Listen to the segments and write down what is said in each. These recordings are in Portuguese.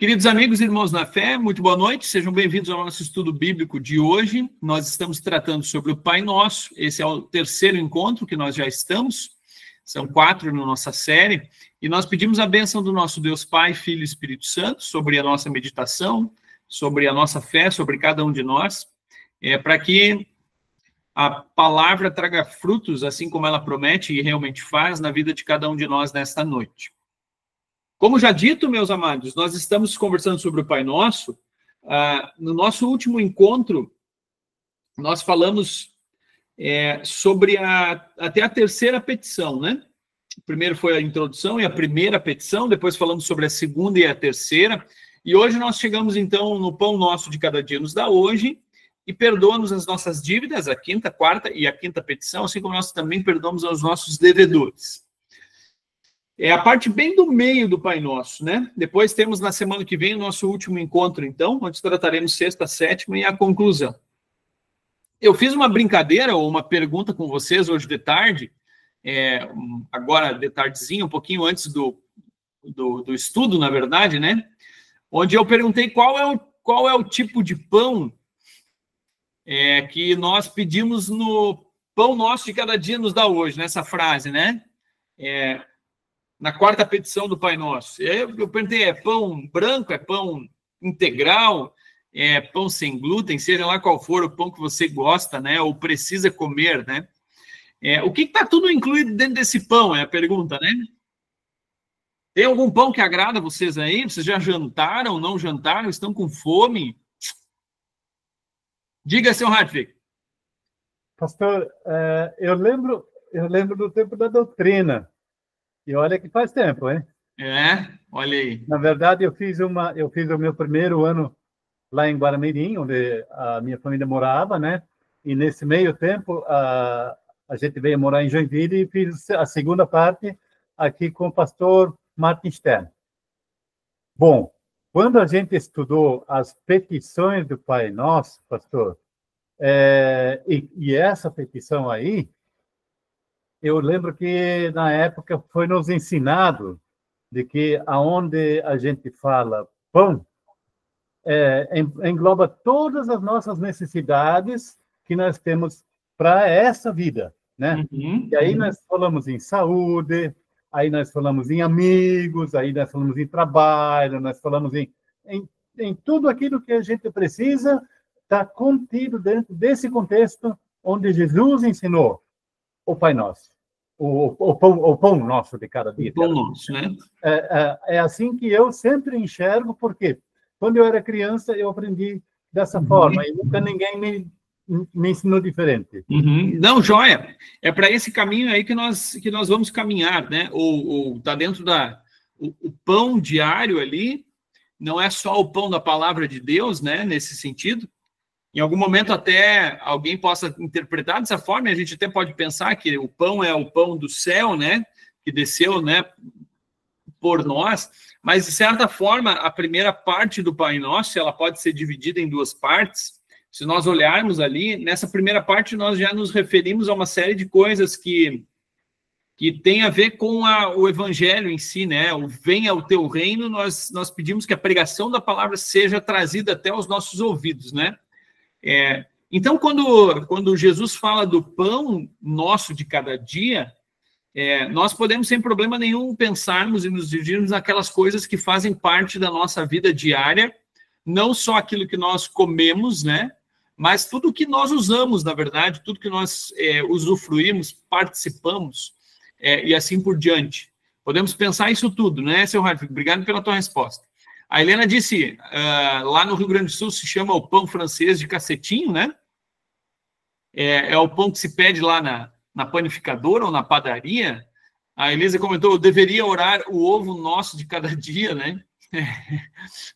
Queridos amigos e irmãos na fé, muito boa noite, sejam bem-vindos ao nosso estudo bíblico de hoje. Nós estamos tratando sobre o Pai Nosso, esse é o terceiro encontro que nós já estamos, são 4 na nossa série, e nós pedimos a bênção do nosso Deus Pai, Filho e Espírito Santo sobre a nossa meditação, sobre a nossa fé, sobre cada um de nós, para que a palavra traga frutos, assim como ela promete e realmente faz na vida de cada um de nós nesta noite. Como já dito, meus amados, nós estamos conversando sobre o Pai Nosso. No nosso último encontro, nós falamos sobre até a terceira petição, né? Primeiro foi a introdução e a primeira petição, depois falamos sobre a segunda e a terceira, e hoje nós chegamos, então, no pão nosso de cada dia nos dá hoje, e perdoa-nos as nossas dívidas, a quinta, quarta e a quinta petição, assim como nós também perdoamos aos nossos devedores. É a parte bem do meio do Pai Nosso, né? Depois temos na semana que vem o nosso último encontro, então, onde trataremos sexta, sétima e a conclusão. Eu fiz uma brincadeira ou uma pergunta com vocês hoje de tarde, agora de tardezinha, um pouquinho antes do estudo, na verdade, né? Onde eu perguntei qual é o tipo de pão que nós pedimos no pão nosso de cada dia nos dá hoje, nessa frase, né? Na quarta petição do Pai Nosso. Eu perguntei, é pão branco, é pão integral, é pão sem glúten, seja lá qual for o pão que você gosta, né, ou precisa comer, né? O que está tudo incluído dentro desse pão, é a pergunta, né? Tem algum pão que agrada vocês aí? Vocês já jantaram, não jantaram, estão com fome? Diga, seu Hartwig. Pastor, eu lembro do tempo da doutrina. E olha que faz tempo, hein? Olha aí. Na verdade, eu fiz o meu primeiro ano lá em Guaramirim, onde a minha família morava, né? E nesse meio tempo, a gente veio morar em Joinville e fiz a segunda parte aqui com o pastor Martin Stern. Bom, quando a gente estudou as petições do Pai Nosso, pastor, e essa petição aí, eu lembro que, na época, foi nos ensinado de que aonde a gente fala pão, engloba todas as nossas necessidades que nós temos para essa vida, né? E aí nós falamos em saúde, aí nós falamos em amigos, aí nós falamos em trabalho, nós falamos em tudo aquilo que a gente precisa, está contido dentro desse contexto onde Jesus ensinou o Pai Nosso, o pão nosso de cada dia. O pão nosso, né? É assim que eu sempre enxergo, porque quando eu era criança eu aprendi dessa forma e nunca ninguém me ensinou diferente. Não, joia. É para esse caminho aí que nós vamos caminhar, né? Ou tá dentro o pão diário ali, não é só o pão da palavra de Deus, né? Nesse sentido. Em algum momento até alguém possa interpretar dessa forma, e a gente até pode pensar que o pão é o pão do céu, né? Que desceu, né? Por nós. Mas, de certa forma, a primeira parte do Pai Nosso, ela pode ser dividida em 2 partes. Se nós olharmos ali, nessa primeira parte nós já nos referimos a uma série de coisas que tem a ver com o Evangelho em si, né? O venha o teu reino, nós pedimos que a pregação da palavra seja trazida até os nossos ouvidos, né? Então, quando Jesus fala do pão nosso de cada dia, nós podemos, sem problema nenhum, pensarmos e nos dirigirmos naquelas coisas que fazem parte da nossa vida diária, não só aquilo que nós comemos, né? Mas tudo que nós usamos, na verdade, tudo que nós usufruímos, participamos, e assim por diante. Podemos pensar isso tudo, né, seu Hartwig? Obrigado pela tua resposta. A Helena disse, lá no Rio Grande do Sul se chama o pão francês de cacetinho, né? É o pão que se pede lá na panificadora ou na padaria. A Elisa comentou, eu deveria orar o ovo nosso de cada dia, né?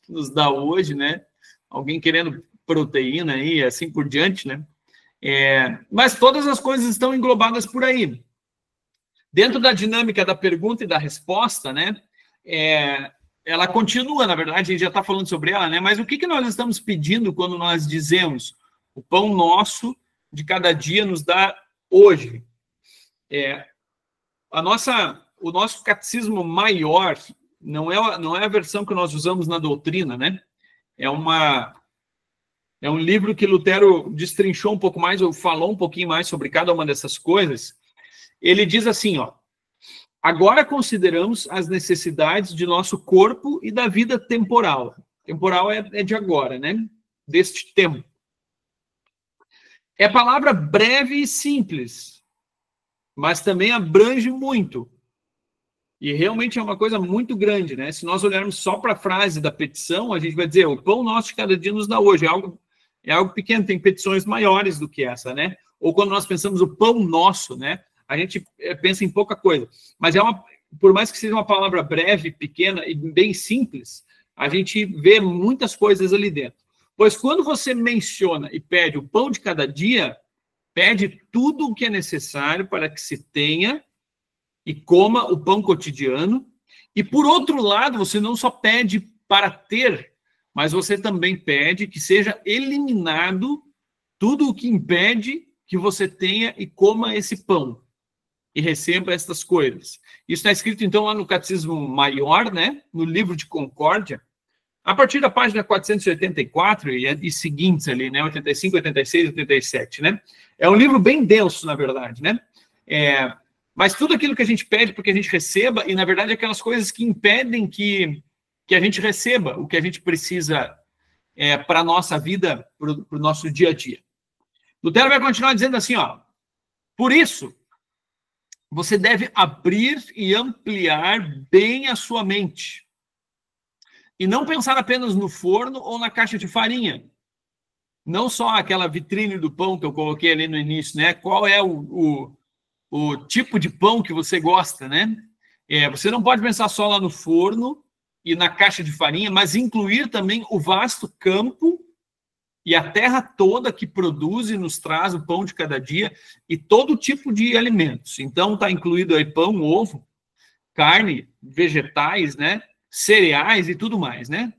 Que nos dá hoje, né? Alguém querendo proteína aí, assim por diante, né? Mas todas as coisas estão englobadas por aí. Dentro da dinâmica da pergunta e da resposta, né? Ela continua, na verdade, a gente já está falando sobre ela, né? Mas o que nós estamos pedindo quando nós dizemos o pão nosso de cada dia nos dá hoje? O nosso catecismo maior, não é a versão que nós usamos na doutrina, né? É um livro que Lutero destrinchou um pouco mais, ou falou um pouquinho mais sobre cada uma dessas coisas. Ele diz assim, ó: agora consideramos as necessidades de nosso corpo e da vida temporal. Temporal é de agora, né? Deste tempo. É palavra breve e simples, mas também abrange muito. E realmente é uma coisa muito grande, né? Se nós olharmos só para a frase da petição, a gente vai dizer: o pão nosso de cada dia nos dá hoje. É algo pequeno, tem petições maiores do que essa, né? Ou quando nós pensamos o pão nosso, né? A gente pensa em pouca coisa. Mas por mais que seja uma palavra breve, pequena e bem simples, a gente vê muitas coisas ali dentro. Pois quando você menciona e pede o pão de cada dia, pede tudo o que é necessário para que se tenha e coma o pão cotidiano. E, por outro lado, você não só pede para ter, mas você também pede que seja eliminado tudo o que impede que você tenha e coma esse pão e receba estas coisas. Isso está escrito, então, lá no Catecismo Maior, né? No Livro de Concórdia, a partir da página 484 e seguintes ali, né? 85, 86, 87, né? É um livro bem denso, na verdade, né? Mas tudo aquilo que a gente pede para que a gente receba, e, na verdade, aquelas coisas que impedem que a gente receba o que a gente precisa para a nossa vida, para o nosso dia a dia. Lutero vai continuar dizendo assim, ó: por isso, você deve abrir e ampliar bem a sua mente. E não pensar apenas no forno ou na caixa de farinha. Não só aquela vitrine do pão que eu coloquei ali no início, né? Qual é o tipo de pão que você gosta, né? Você não pode pensar só lá no forno e na caixa de farinha, mas incluir também o vasto campo e a terra toda que produz e nos traz o pão de cada dia e todo tipo de alimentos. Então, está incluído aí pão, ovo, carne, vegetais, né? Cereais e tudo mais, né?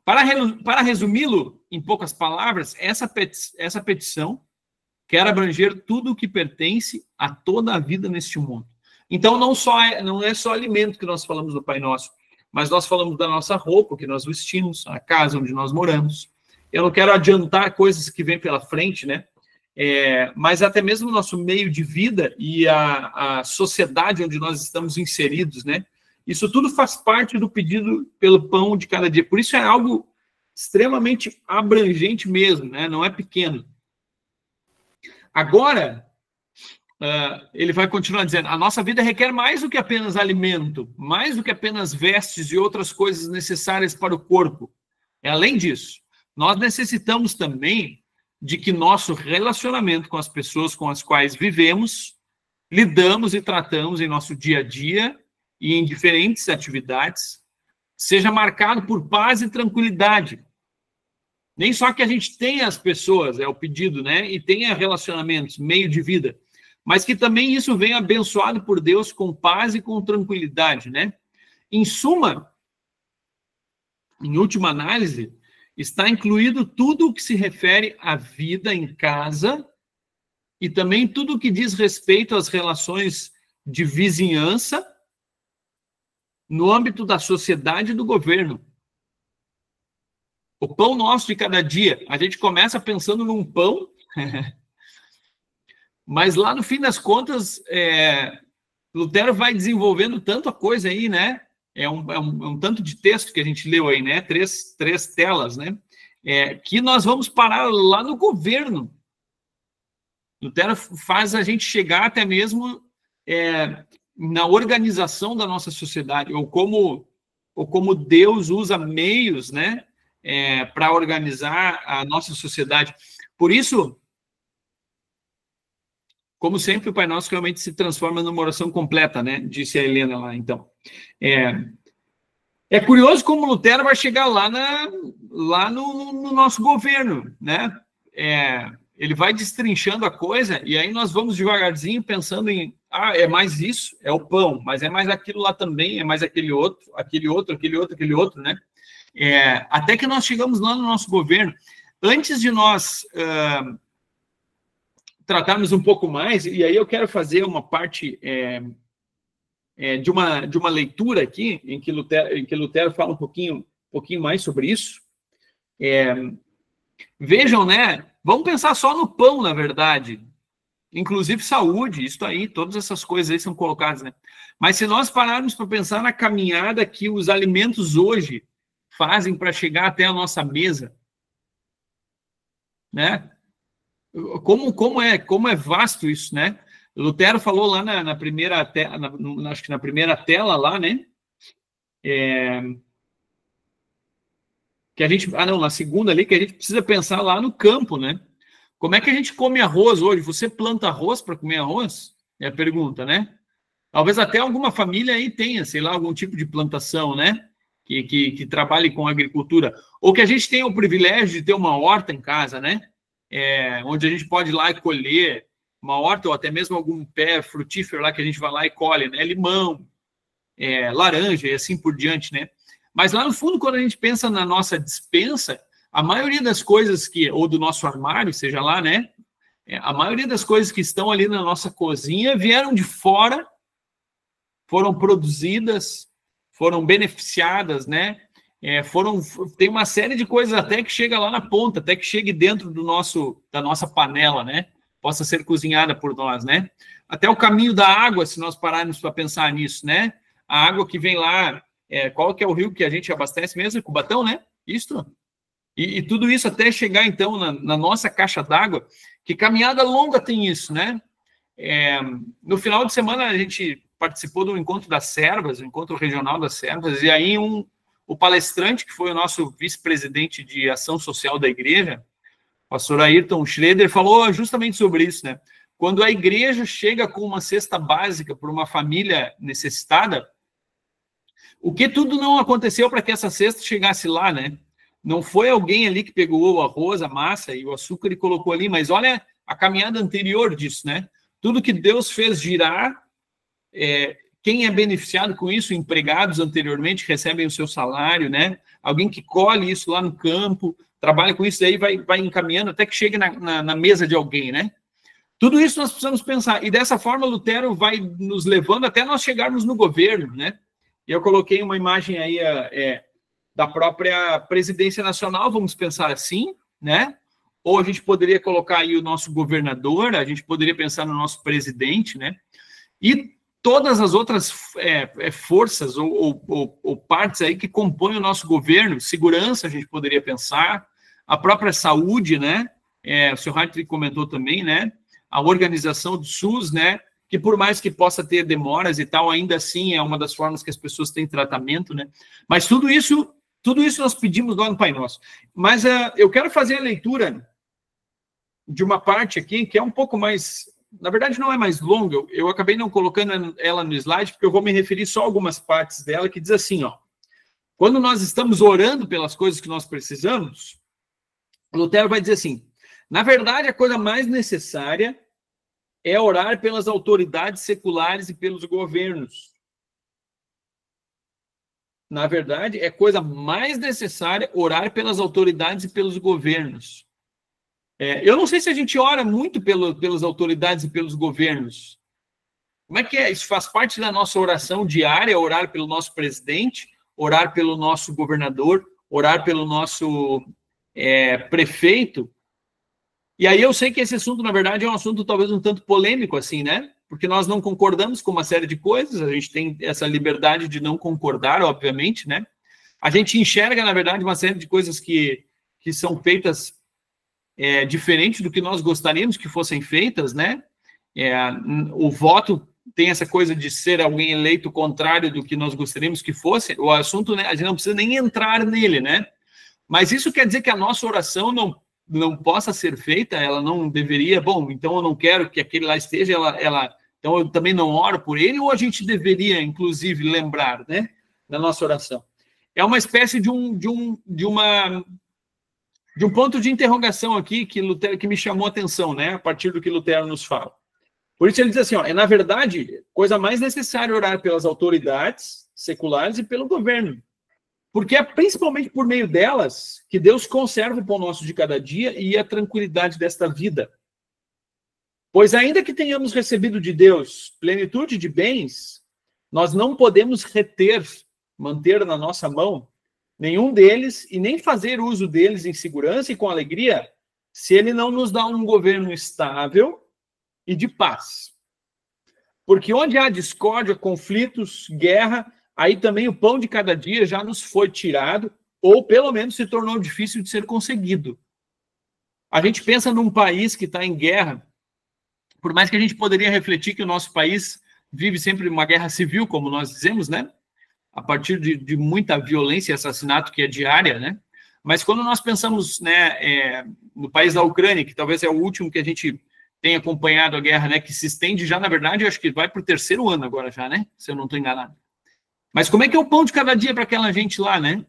Para resumi-lo em poucas palavras, essa petição quer abranger tudo o que pertence a toda a vida neste mundo. Então, não é só alimento que nós falamos do Pai Nosso, mas nós falamos da nossa roupa, que nós vestimos, a casa onde nós moramos. Eu não quero adiantar coisas que vêm pela frente, né? Mas até mesmo o nosso meio de vida e a sociedade onde nós estamos inseridos, né? Isso tudo faz parte do pedido pelo pão de cada dia. Por isso é algo extremamente abrangente mesmo, né? Não é pequeno. Agora, ele vai continuar dizendo: a nossa vida requer mais do que apenas alimento, mais do que apenas vestes e outras coisas necessárias para o corpo. Além disso, nós necessitamos também de que nosso relacionamento com as pessoas com as quais vivemos, lidamos e tratamos em nosso dia a dia e em diferentes atividades, seja marcado por paz e tranquilidade. Nem só que a gente tenha as pessoas, é o pedido, né? E tenha relacionamentos, meio de vida, mas que também isso venha abençoado por Deus com paz e com tranquilidade, né? Em suma, em última análise, está incluído tudo o que se refere à vida em casa e também tudo o que diz respeito às relações de vizinhança no âmbito da sociedade e do governo. O pão nosso de cada dia, a gente começa pensando num pão, mas lá no fim das contas, Lutero vai desenvolvendo tanta coisa aí, né? É um tanto de texto que a gente leu aí, né? Três telas, né? Que nós vamos parar lá no governo. Lutero faz a gente chegar até mesmo na organização da nossa sociedade, ou como Deus usa meios, né? Para organizar a nossa sociedade. Por isso, como sempre, o Pai Nosso realmente se transforma numa oração completa, né? Disse a Helena lá, então. É curioso como Lutero vai chegar lá no nosso governo, né? Ele vai destrinchando a coisa e aí nós vamos devagarzinho pensando em é mais isso, é o pão, mas é mais aquilo lá também, é mais aquele outro, né? Até que nós chegamos lá no nosso governo. Antes de nós tratarmos um pouco mais, e aí eu quero fazer uma parte de uma leitura aqui, em que Lutero fala um pouquinho mais sobre isso. Vejam, né? Vamos pensar só no pão, na verdade. Inclusive saúde, isso aí, todas essas coisas aí são colocadas, né? Mas se nós pararmos para pensar na caminhada que os alimentos hoje fazem para chegar até a nossa mesa, né? Como é vasto isso, né? Lutero falou lá na primeira acho que na primeira tela lá, né? Que a gente, não, na segunda ali, que a gente precisa pensar lá no campo, né? Como é que a gente come arroz hoje? Você planta arroz para comer arroz? É a pergunta, né? Talvez até alguma família aí tenha, sei lá, algum tipo de plantação, né? Que trabalhe com agricultura. Ou que a gente tenha o privilégio de ter uma horta em casa, né? Onde a gente pode ir lá e colher uma horta, ou até mesmo algum pé frutífero lá que a gente vai lá e colhe, né? Limão, laranja e assim por diante, né? Mas lá no fundo, quando a gente pensa na nossa despensa, a maioria das coisas ou do nosso armário, seja lá, né? A maioria das coisas que estão ali na nossa cozinha vieram de fora, foram produzidas, foram beneficiadas, né? Tem uma série de coisas até que chega lá na ponta, até que chegue dentro da nossa panela, né? Possa ser cozinhada por nós, né? Até o caminho da água, se nós pararmos para pensar nisso, né? A água que vem lá, qual que é o rio que a gente abastece mesmo? Cubatão, né? Isso. E tudo isso até chegar, então, na nossa caixa d'água. Que caminhada longa tem isso, né? No final de semana, a gente participou do encontro das servas, o encontro regional das servas, e aí o palestrante, que foi o nosso vice-presidente de ação social da igreja, o pastor Ayrton Schroeder, falou justamente sobre isso, né? Quando a igreja chega com uma cesta básica para uma família necessitada, o que tudo não aconteceu para que essa cesta chegasse lá, né? Não foi alguém ali que pegou o arroz, a massa e o açúcar e colocou ali, mas olha a caminhada anterior disso, né? Tudo que Deus fez girar, quem é beneficiado com isso, empregados anteriormente recebem o seu salário, né? Alguém que colhe isso lá no campo, trabalha com isso, aí vai encaminhando até que chegue na mesa de alguém, né? Tudo isso nós precisamos pensar. E dessa forma, Lutero vai nos levando até nós chegarmos no governo, né? E eu coloquei uma imagem aí da própria presidência nacional, vamos pensar assim, né? Ou a gente poderia colocar aí o nosso governador, a gente poderia pensar no nosso presidente, né? E todas as outras forças ou partes aí que compõem o nosso governo, segurança a gente poderia pensar, a própria saúde, né? O senhor Hartwig comentou também, né? A organização do SUS, né? Que por mais que possa ter demoras e tal, ainda assim é uma das formas que as pessoas têm tratamento, né? Mas tudo isso nós pedimos lá no Pai Nosso. Mas eu quero fazer a leitura de uma parte aqui que é um pouco mais, na verdade não é mais longa, eu acabei não colocando ela no slide, porque eu vou me referir só a algumas partes dela, que diz assim, ó, quando nós estamos orando pelas coisas que nós precisamos, Lutero vai dizer assim, na verdade a coisa mais necessária é orar pelas autoridades seculares e pelos governos. Na verdade, é coisa mais necessária orar pelas autoridades e pelos governos. Eu não sei se a gente ora muito pelas autoridades e pelos governos. Como é que é? Isso faz parte da nossa oração diária, orar pelo nosso presidente, orar pelo nosso governador, orar pelo nosso prefeito. E aí eu sei que esse assunto, na verdade, é um assunto talvez um tanto polêmico, assim, né? Porque nós não concordamos com uma série de coisas, a gente tem essa liberdade de não concordar, obviamente, né? A gente enxerga, na verdade, uma série de coisas que são feitas diferente do que nós gostaríamos que fossem feitas, né? O voto tem essa coisa de ser alguém eleito contrário do que nós gostaríamos que fosse. O assunto, né, a gente não precisa nem entrar nele, né? Mas isso quer dizer que a nossa oração não possa ser feita, ela não deveria, bom, então eu não quero que aquele lá esteja, então eu também não oro por ele, ou a gente deveria, inclusive, lembrar, né, da nossa oração. É uma espécie de um ponto de interrogação aqui que me chamou a atenção, né, a partir do que Lutero nos fala. Por isso ele diz assim, ó, na verdade, coisa mais necessária orar pelas autoridades seculares e pelo governo, porque é principalmente por meio delas que Deus conserva o pão nosso de cada dia e a tranquilidade desta vida. Pois ainda que tenhamos recebido de Deus plenitude de bens, Nós não podemos manter na nossa mão nenhum deles e nem fazer uso deles em segurança e com alegria, se ele não nos dá um governo estável e de paz. Porque onde há discórdia, conflitos, guerra, aí também o pão de cada dia já nos foi tirado, ou pelo menos se tornou difícil de ser conseguido. A gente pensa num país que está em guerra, por mais que a gente poderia refletir que o nosso país vive sempre uma guerra civil, como nós dizemos, né? A partir de muita violência e assassinato que é diária, né? Mas quando nós pensamos, né, no país da Ucrânia, que talvez é o último que a gente tem acompanhado a guerra, né, que se estende já, na verdade, eu acho que vai para o 3º ano agora já, né, se eu não estou enganado. Mas como é que é o pão de cada dia para aquela gente lá, né?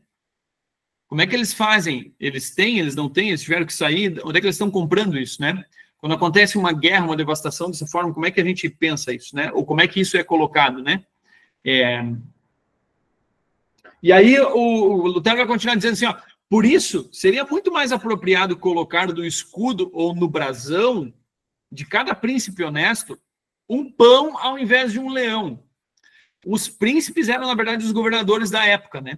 Como é que eles fazem? Eles têm, eles não têm, eles tiveram que sair, onde é que eles estão comprando isso, né? Quando acontece uma guerra, uma devastação dessa forma, como é que a gente pensa isso, né? Ou como é que isso é colocado, né? E aí o Lutero vai continuar dizendo assim, ó, por isso, seria muito mais apropriado colocar no escudo ou no brasão de cada príncipe honesto um pão ao invés de um leão. Os príncipes eram, na verdade, os governadores da época, né?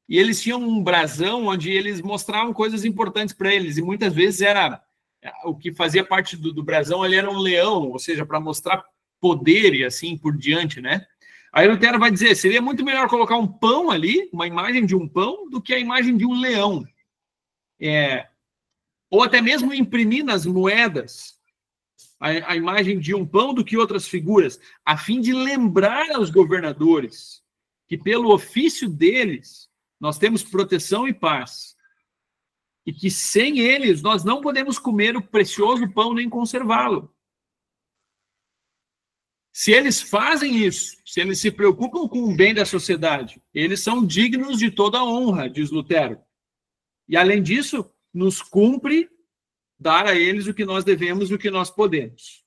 E eles tinham um brasão onde eles mostravam coisas importantes para eles, e muitas vezes era o que fazia parte do brasão, ele era um leão, ou seja, para mostrar poder e assim por diante, né? Aí Lutero vai dizer, seria muito melhor colocar um pão ali, uma imagem de um pão, do que a imagem de um leão. Ou até mesmo imprimir nas moedas a imagem de um pão do que outras figuras, a fim de lembrar aos governadores que pelo ofício deles nós temos proteção e paz, e que sem eles nós não podemos comer o precioso pão nem conservá-lo. Se eles fazem isso, se eles se preocupam com o bem da sociedade, eles são dignos de toda a honra, diz Lutero. E, além disso, nos cumpre dar a eles o que nós devemos e o que nós podemos.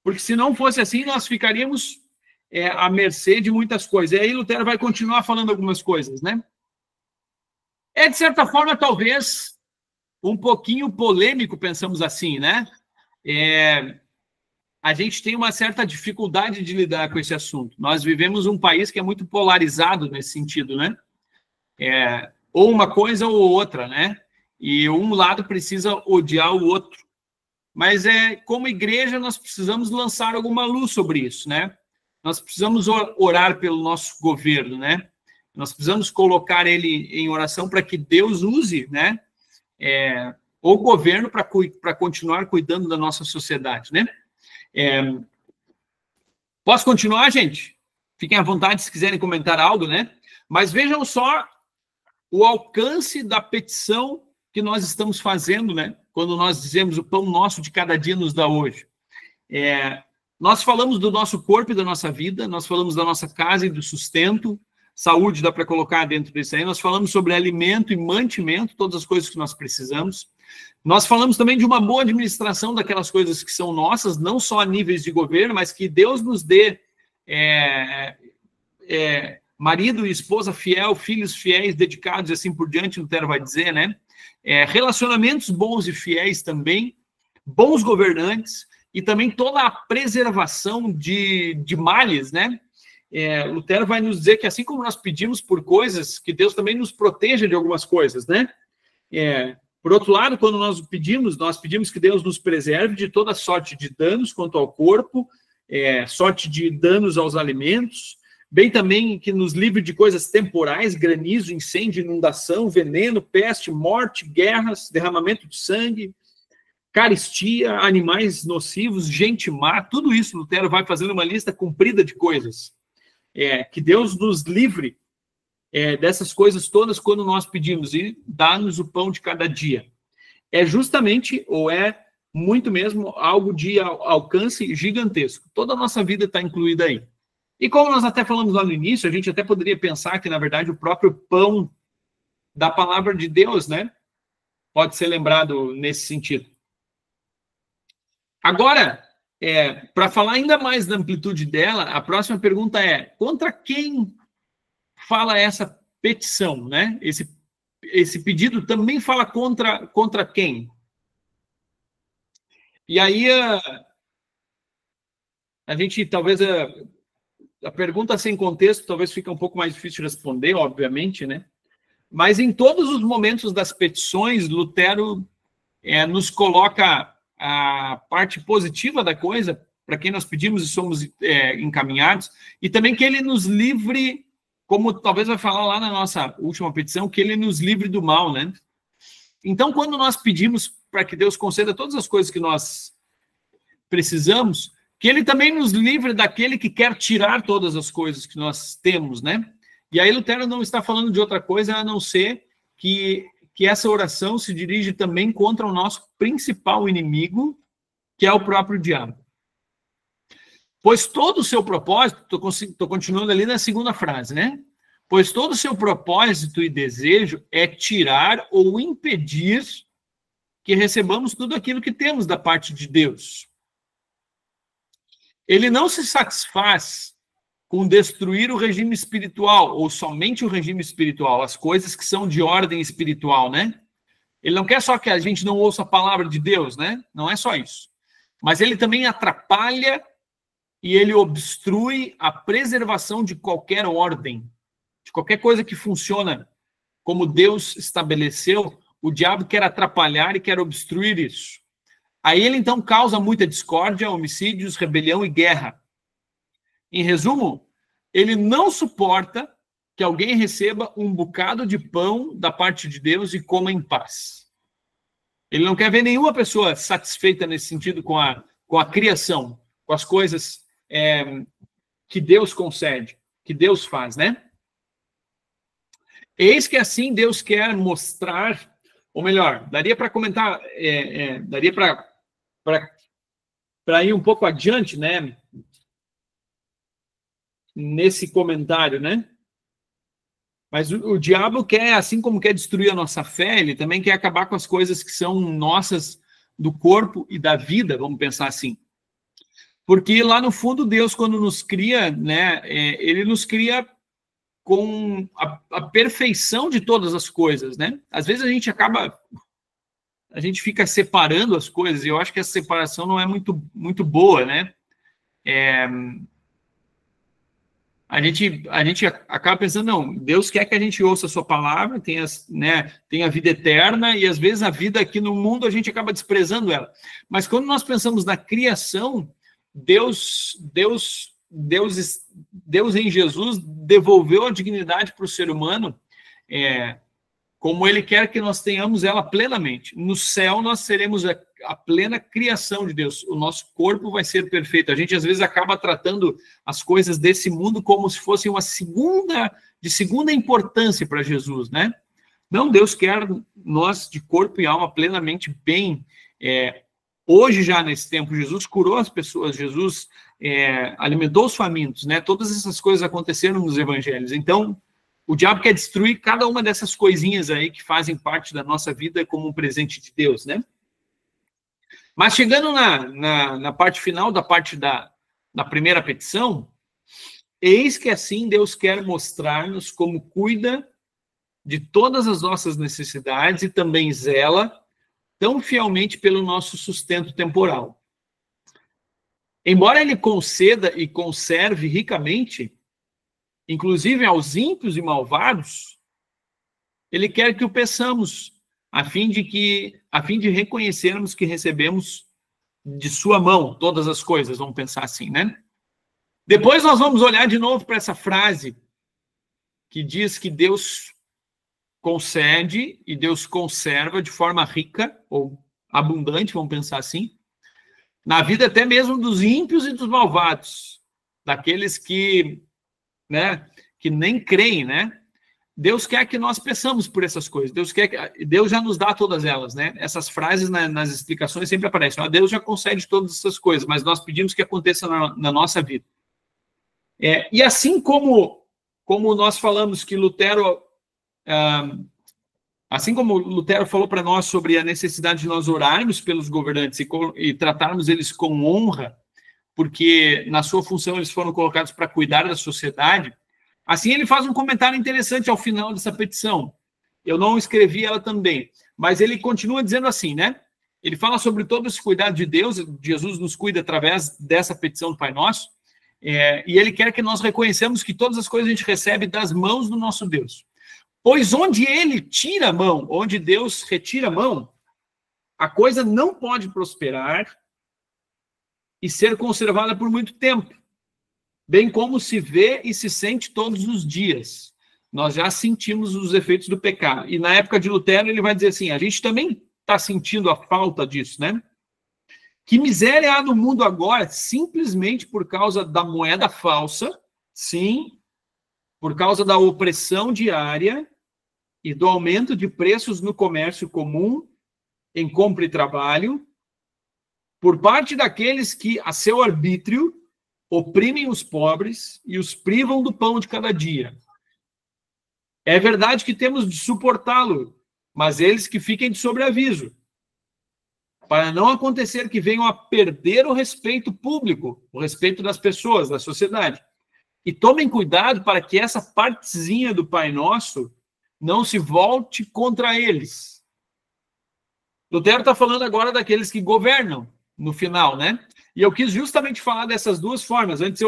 Porque, se não fosse assim, nós ficaríamos à mercê de muitas coisas. E aí Lutero vai continuar falando algumas coisas, né? De certa forma, talvez, um pouquinho polêmico, pensamos assim, né? A gente tem uma certa dificuldade de lidar com esse assunto. Nós vivemos um país que é muito polarizado nesse sentido, né? Ou uma coisa ou outra, né? E um lado precisa odiar o outro. Mas como igreja nós precisamos lançar alguma luz sobre isso, né? Nós precisamos orar pelo nosso governo, né? Nós precisamos colocar ele em oração para que Deus use, né? O governo para continuar cuidando da nossa sociedade, né? Posso continuar, gente? Fiquem à vontade se quiserem comentar algo, né? Mas vejam só o alcance da petição que nós estamos fazendo, né? Quando nós dizemos o pão nosso de cada dia nos dá hoje. Nós falamos do nosso corpo e da nossa vida, nós falamos da nossa casa e do sustento, saúde dá para colocar dentro disso aí, nós falamos sobre alimento e mantimento, todas as coisas que nós precisamos. Nós falamos também de uma boa administração daquelas coisas que são nossas, não só a níveis de governo, mas que Deus nos dê marido e esposa fiel, filhos fiéis, dedicados e assim por diante, Lutero vai dizer, né? Relacionamentos bons e fiéis também, bons governantes e também toda a preservação de males, né? Lutero vai nos dizer que assim como nós pedimos por coisas, que Deus também nos proteja de algumas coisas, né? Por outro lado, quando nós pedimos que Deus nos preserve de toda sorte de danos quanto ao corpo, sorte de danos aos alimentos, bem também que nos livre de coisas temporais, granizo, incêndio, inundação, veneno, peste, morte, guerras, derramamento de sangue, carestia, animais nocivos, gente má, tudo isso Lutero vai fazendo uma lista comprida de coisas. Que Deus nos livre dessas coisas todas quando nós pedimos e dá-nos o pão de cada dia. Justamente, ou muito mesmo, algo de alcance gigantesco. Toda a nossa vida está incluída aí. E como nós até falamos lá no início, a gente até poderia pensar que, na verdade, o próprio pão da palavra de Deus, né, pode ser lembrado nesse sentido. Agora, para falar ainda mais da amplitude dela, a próxima pergunta contra quem fala essa petição, né? Esse pedido também fala contra quem? E aí a gente talvez a pergunta sem contexto talvez fique um pouco mais difícil de responder, obviamente, né? Mas em todos os momentos das petições, Lutero nos coloca a parte positiva da coisa, para quem nós pedimos e somos encaminhados, e também que ele nos livre, como talvez vai falar lá na nossa última petição, que ele nos livre do mal, né? Então, quando nós pedimos para que Deus conceda todas as coisas que nós precisamos, que ele também nos livre daquele que quer tirar todas as coisas que nós temos, né? E aí Lutero não está falando de outra coisa a não ser que essa oração se dirige também contra o nosso principal inimigo, que é o próprio diabo. Pois todo o seu propósito, estou continuando ali na segunda frase, né? Pois todo o seu propósito e desejo é tirar ou impedir que recebamos tudo aquilo que temos da parte de Deus. Ele não se satisfaz com destruir o regime espiritual, ou somente o regime espiritual, as coisas que são de ordem espiritual, né? Ele não quer só que a gente não ouça a palavra de Deus, né? Não é só isso. Mas ele também atrapalha e ele obstrui a preservação de qualquer ordem, de qualquer coisa que funciona como Deus estabeleceu, o diabo quer atrapalhar e quer obstruir isso. Aí ele, então, causa muita discórdia, homicídios, rebelião e guerra. Em resumo, ele não suporta que alguém receba um bocado de pão da parte de Deus e coma em paz. Ele não quer ver nenhuma pessoa satisfeita nesse sentido com a criação, com as coisas que Deus concede, que Deus faz, né? Eis que assim Deus quer mostrar, ou melhor, daria para comentar, daria para ir um pouco adiante, né? Nesse comentário, né? Mas o diabo quer, assim como quer destruir a nossa fé, ele também quer acabar com as coisas que são nossas do corpo e da vida, vamos pensar assim. Porque lá no fundo Deus, quando nos cria, né? Ele nos cria com a perfeição de todas as coisas, né? Às vezes a gente fica separando as coisas, e eu acho que essa separação não é muito boa, né? A gente acaba pensando, não, Deus quer que a gente ouça a sua palavra, tenha a vida eterna, e às vezes a vida aqui no mundo a gente acaba desprezando ela. Mas quando nós pensamos na criação, Deus em Jesus devolveu a dignidade para o ser humano, como ele quer que nós tenhamos ela plenamente. No céu nós seremos a plena criação de Deus. O nosso corpo vai ser perfeito. A gente às vezes acaba tratando as coisas desse mundo como se fossem de segunda importância para Jesus, né? Não, Deus quer nós de corpo e alma plenamente bem. Hoje já nesse tempo, Jesus curou as pessoas, Jesus alimentou os famintos, né? Todas essas coisas aconteceram nos evangelhos. Então, o diabo quer destruir cada uma dessas coisinhas aí que fazem parte da nossa vida como um presente de Deus, né? Mas chegando na parte final da primeira petição, eis que assim Deus quer mostrar-nos como cuida de todas as nossas necessidades e também zela tão fielmente pelo nosso sustento temporal. Embora ele conceda e conserve ricamente, inclusive aos ímpios e malvados, ele quer que o peçamos, a fim de reconhecermos que recebemos de sua mão todas as coisas, vamos pensar assim, né? Depois nós vamos olhar de novo para essa frase que diz que Deus concede e Deus conserva de forma rica ou abundante, vamos pensar assim, na vida até mesmo dos ímpios e dos malvados, daqueles que nem creem, né? Deus quer que nós peçamos por essas coisas. Deus já nos dá todas elas, né? Essas frases nas explicações sempre aparecem. Deus já concede todas essas coisas, mas nós pedimos que aconteça na nossa vida. E assim como nós falamos que Lutero, assim como Lutero falou para nós sobre a necessidade de nós orarmos pelos governantes e tratarmos eles com honra, porque na sua função eles foram colocados para cuidar da sociedade, assim ele faz um comentário interessante ao final dessa petição. Eu não escrevi ela também, mas ele continua dizendo assim, né? Ele fala sobre todo esse cuidado de Deus, Jesus nos cuida através dessa petição do Pai Nosso, E ele quer que nós reconheçamos que todas as coisas a gente recebe das mãos do nosso Deus. Pois onde ele tira a mão, onde Deus retira a mão, a coisa não pode prosperar e ser conservada por muito tempo, bem como se vê e se sente todos os dias. Nós já sentimos os efeitos do pecado. E na época de Lutero, ele vai dizer assim, a gente também está sentindo a falta disso, né? Que miséria há no mundo agora, simplesmente por causa da moeda falsa, sim, por causa da opressão diária e do aumento de preços no comércio comum, em compra e trabalho, por parte daqueles que, a seu arbítrio, oprimem os pobres e os privam do pão de cada dia. É verdade que temos de suportá-lo, mas eles que fiquem de sobreaviso, para não acontecer que venham a perder o respeito público, o respeito das pessoas, da sociedade. E tomem cuidado para que essa partezinha do Pai Nosso não se volte contra eles. Lutero está falando agora daqueles que governam, no final, né? E eu quis justamente falar dessas duas formas. Antes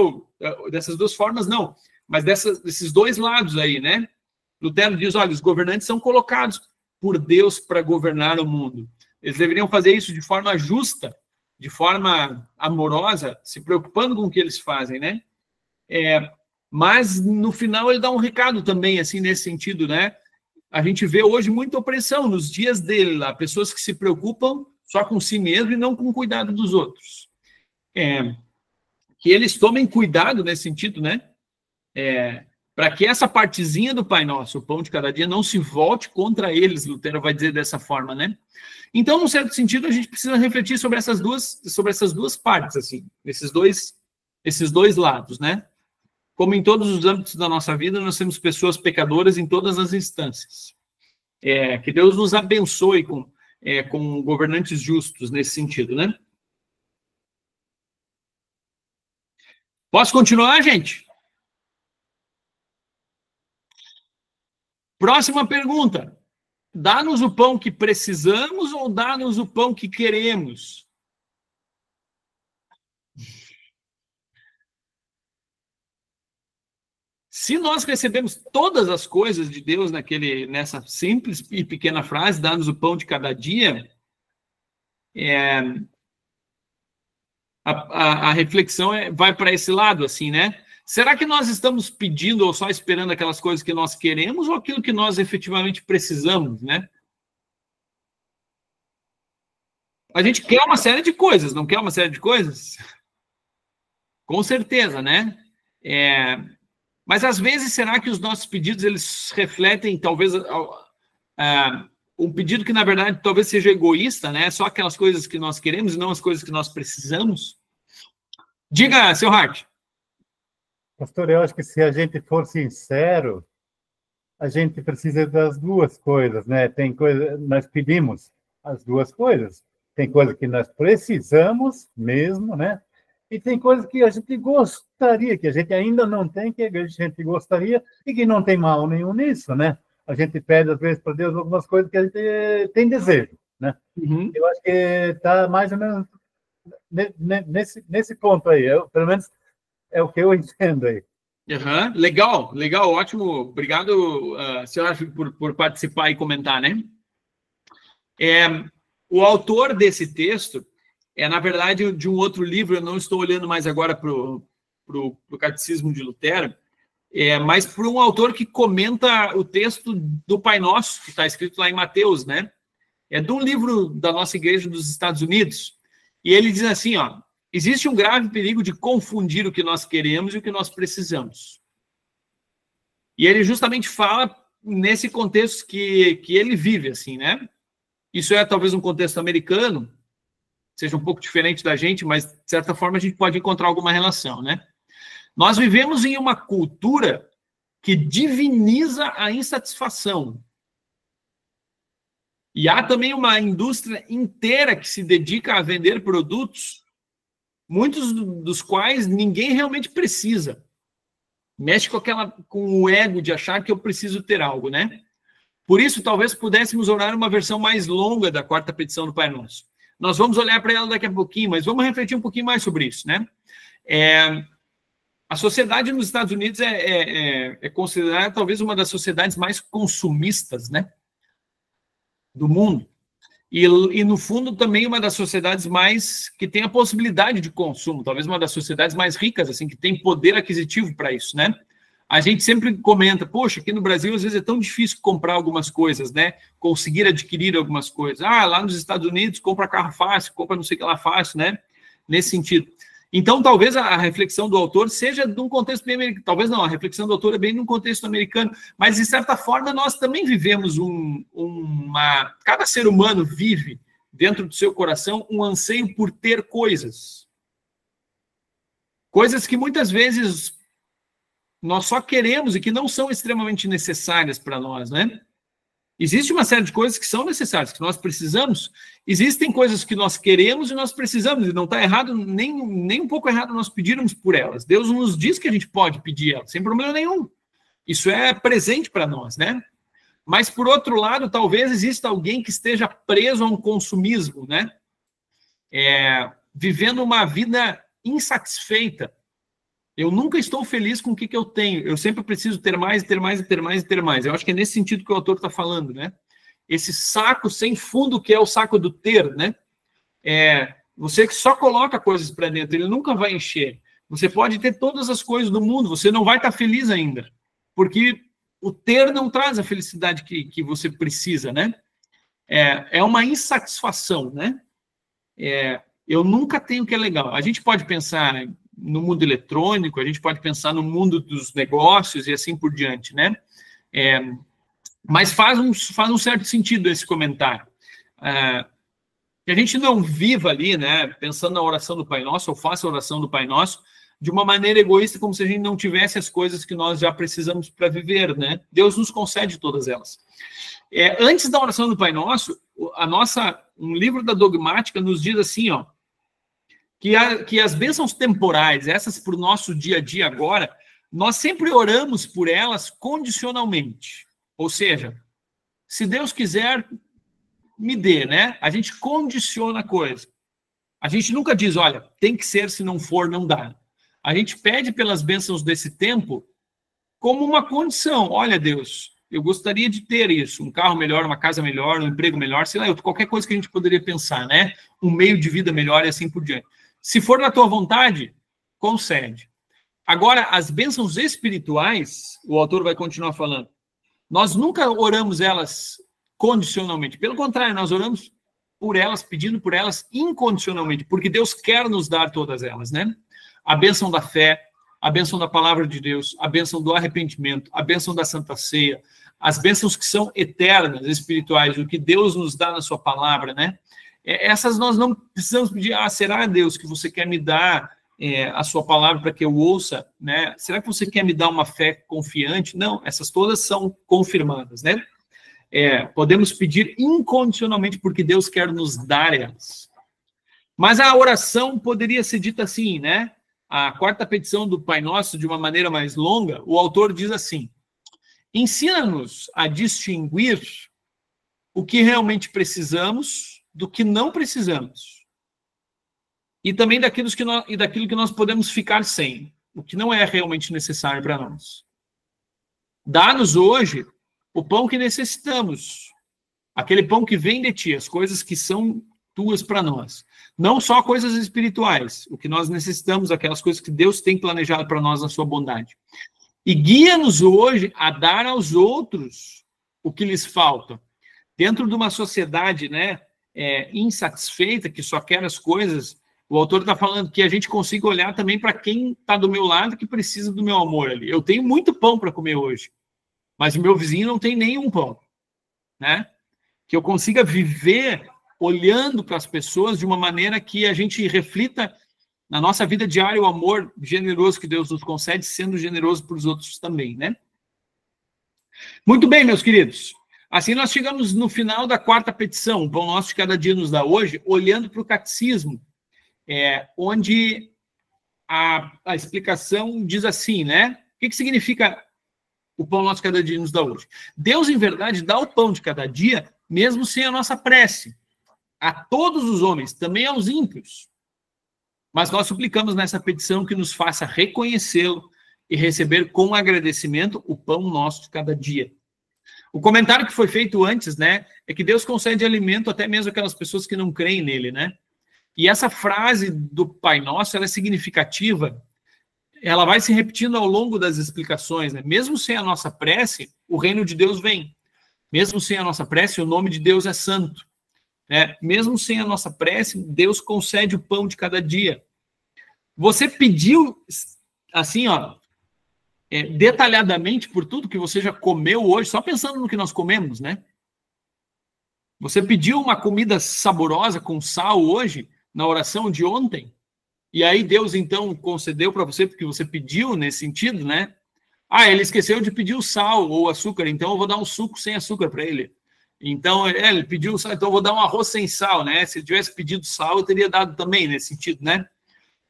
dessas duas formas, não, mas desses dois lados aí, né? Lutero diz, olha, os governantes são colocados por Deus para governar o mundo. Eles deveriam fazer isso de forma justa, de forma amorosa, se preocupando com o que eles fazem, né? Mas, no final, ele dá um recado também, assim, nesse sentido, né? A gente vê hoje muita opressão nos dias dele lá, pessoas que se preocupam só com si mesmo e não com o cuidado dos outros. Que eles tomem cuidado nesse sentido, né? Para que essa partezinha do Pai Nosso, o pão de cada dia, não se volte contra eles, Lutero vai dizer dessa forma, né? Então, num certo sentido, a gente precisa refletir sobre essas duas partes, assim, esses dois lados, né? Como em todos os âmbitos da nossa vida, nós temos pessoas pecadoras em todas as instâncias. Que Deus nos abençoe com governantes justos nesse sentido, né? Posso continuar, gente? Próxima pergunta. Dá-nos o pão que precisamos ou dá-nos o pão que queremos? Se nós recebemos todas as coisas de Deus nessa simples e pequena frase, dá-nos o pão de cada dia, a reflexão vai para esse lado, assim, né? Será que nós estamos pedindo ou só esperando aquelas coisas que nós queremos ou aquilo que nós efetivamente precisamos, né? A gente quer uma série de coisas, não quer uma série de coisas? Com certeza, né? Mas, às vezes, será que os nossos pedidos, eles refletem, talvez, um pedido que, na verdade, talvez seja egoísta, né? Só aquelas coisas que nós queremos e não as coisas que nós precisamos? Diga, seu Hart. Pastor, eu acho que se a gente for sincero, a gente precisa das duas coisas, né? Tem coisa, nós pedimos as duas coisas. Tem coisa que nós precisamos mesmo, né? E tem coisas que a gente gostaria, que a gente ainda não tem, que a gente gostaria e que não tem mal nenhum nisso, né? A gente pede, às vezes, para Deus algumas coisas que a gente tem desejo, né? Uhum. Eu acho que está mais ou menos nesse ponto aí. Pelo menos é o que eu entendo aí. Uhum. Legal, ótimo. Obrigado, senhora, por participar e comentar, né? O autor desse texto na verdade, de um outro livro, eu não estou olhando mais agora para o Catecismo de Lutero, mas para um autor que comenta o texto do Pai Nosso, que está escrito lá em Mateus, né? É de um livro da nossa igreja dos Estados Unidos, e ele diz assim, ó, existe um grave perigo de confundir o que nós queremos e o que nós precisamos. E ele justamente fala nesse contexto que ele vive, assim, né? Isso talvez um contexto americano, seja um pouco diferente da gente, mas, de certa forma, a gente pode encontrar alguma relação, né? Nós vivemos em uma cultura que diviniza a insatisfação. E há também uma indústria inteira que se dedica a vender produtos, muitos dos quais ninguém realmente precisa. Mexe com o ego de achar que eu preciso ter algo, né? Por isso, talvez pudéssemos orar uma versão mais longa da quarta petição do Pai Nosso. Nós vamos olhar para ela daqui a pouquinho, mas vamos refletir um pouquinho mais sobre isso, né? A sociedade nos Estados Unidos é considerada talvez uma das sociedades mais consumistas, né, do mundo. E, no fundo, também uma das sociedades mais que tem a possibilidade de consumo, talvez uma das sociedades mais ricas, assim, que tem poder aquisitivo para isso, né? A gente sempre comenta, poxa, aqui no Brasil às vezes é tão difícil comprar algumas coisas, né? Conseguir adquirir algumas coisas. Ah, lá nos Estados Unidos compra carro fácil, compra não sei o que lá fácil, né? Nesse sentido. Então, talvez a reflexão do autor seja de um contexto bem americano. Talvez não, a reflexão do autor é bem num contexto americano. Mas, de certa forma, nós também vivemos cada ser humano vive, dentro do seu coração, um anseio por ter coisas. Coisas que, muitas vezes, nós só queremos e que não são extremamente necessárias para nós, né? Existe uma série de coisas que são necessárias, que nós precisamos. Existem coisas que nós queremos e nós precisamos, e não está errado, nem um pouco errado nós pedirmos por elas. Deus nos diz que a gente pode pedir elas, sem problema nenhum. Isso é presente para nós, né? Mas, por outro lado, talvez exista alguém que esteja preso a um consumismo, né? Vivendo uma vida insatisfeita. Eu nunca estou feliz com o que eu tenho. Eu sempre preciso ter mais, ter mais, ter mais, ter mais. Eu acho que é nesse sentido que o autor está falando, né? Esse saco sem fundo que é o saco do ter, né? Você que só coloca coisas para dentro, ele nunca vai encher. Você pode ter todas as coisas do mundo, você não vai estar feliz ainda. Porque o ter não traz a felicidade que você precisa, né? É uma insatisfação, né? Eu nunca tenho o que é legal. A gente pode pensar no mundo eletrônico, a gente pode pensar no mundo dos negócios e assim por diante, né? Mas faz um certo sentido esse comentário. Que a gente não viva ali, né, pensando na oração do Pai Nosso, ou faça a oração do Pai Nosso, de uma maneira egoísta, como se a gente não tivesse as coisas que nós já precisamos para viver, né? Deus nos concede todas elas. Antes da oração do Pai Nosso, um livro da Dogmática nos diz assim, ó, que as bênçãos temporais, essas para o nosso dia a dia agora, nós sempre oramos por elas condicionalmente. Ou seja, se Deus quiser, me dê, né? A gente condiciona a coisa. A gente nunca diz, olha, tem que ser, se não for, não dá. A gente pede pelas bênçãos desse tempo como uma condição. Olha, Deus, eu gostaria de ter isso, um carro melhor, uma casa melhor, um emprego melhor, sei lá, qualquer coisa que a gente poderia pensar, né? Um meio de vida melhor e assim por diante. Se for na tua vontade, concede. Agora, as bênçãos espirituais, o autor vai continuar falando, nós nunca oramos elas condicionalmente. Pelo contrário, nós oramos por elas, pedindo por elas incondicionalmente, porque Deus quer nos dar todas elas, né? A bênção da fé, a bênção da palavra de Deus, a bênção do arrependimento, a bênção da Santa Ceia, as bênçãos que são eternas, espirituais, o que Deus nos dá na sua palavra, né? Essas nós não precisamos pedir, será, Deus, que você quer me dar a sua palavra para que eu ouça, né? Será que você quer me dar uma fé confiante? Não, essas todas são confirmadas, né? Podemos pedir incondicionalmente porque Deus quer nos dar elas. Mas a oração poderia ser dita assim, né? A quarta petição do Pai Nosso, de uma maneira mais longa, o autor diz assim, ensina-nos a distinguir o que realmente precisamos do que não precisamos. E também daquilo que nós podemos ficar sem, o que não é realmente necessário para nós. Dá-nos hoje o pão que necessitamos, aquele pão que vem de ti, as coisas que são tuas para nós. Não só coisas espirituais, o que nós necessitamos, aquelas coisas que Deus tem planejado para nós na sua bondade. E guia-nos hoje a dar aos outros o que lhes falta. Dentro de uma sociedade, né, insatisfeita, que só quer as coisas, o autor está falando que a gente consiga olhar também para quem está do meu lado que precisa do meu amor ali. Eu tenho muito pão para comer hoje, mas o meu vizinho não tem nenhum pão, né? Que eu consiga viver olhando para as pessoas de uma maneira que a gente reflita na nossa vida diária o amor generoso que Deus nos concede, sendo generoso para os outros também, né? Muito bem, meus queridos. Assim nós chegamos no final da quarta petição, o pão nosso de cada dia nos dá hoje, olhando para o catecismo, onde a explicação diz assim, né? O que significa o pão nosso de cada dia nos dá hoje? Deus, em verdade, dá o pão de cada dia, mesmo sem a nossa prece, a todos os homens, também aos ímpios. Mas nós suplicamos nessa petição que nos faça reconhecê-lo e receber com agradecimento o pão nosso de cada dia. O comentário que foi feito antes, né, é que Deus concede alimento até mesmo aquelas pessoas que não creem nele, né? E essa frase do Pai Nosso, ela é significativa, ela vai se repetindo ao longo das explicações, né? Mesmo sem a nossa prece, o reino de Deus vem. Mesmo sem a nossa prece, o nome de Deus é santo. Né? Mesmo sem a nossa prece, Deus concede o pão de cada dia. Você pediu, assim, ó, detalhadamente por tudo que você já comeu hoje, só pensando no que nós comemos, né? Você pediu uma comida saborosa com sal hoje, na oração de ontem, e aí Deus, então, concedeu para você, porque você pediu nesse sentido, né? Ah, ele esqueceu de pedir o sal ou o açúcar, então eu vou dar um suco sem açúcar para ele. Então, ele pediu sal, então eu vou dar um arroz sem sal, né? Se ele tivesse pedido sal, eu teria dado também nesse sentido, né?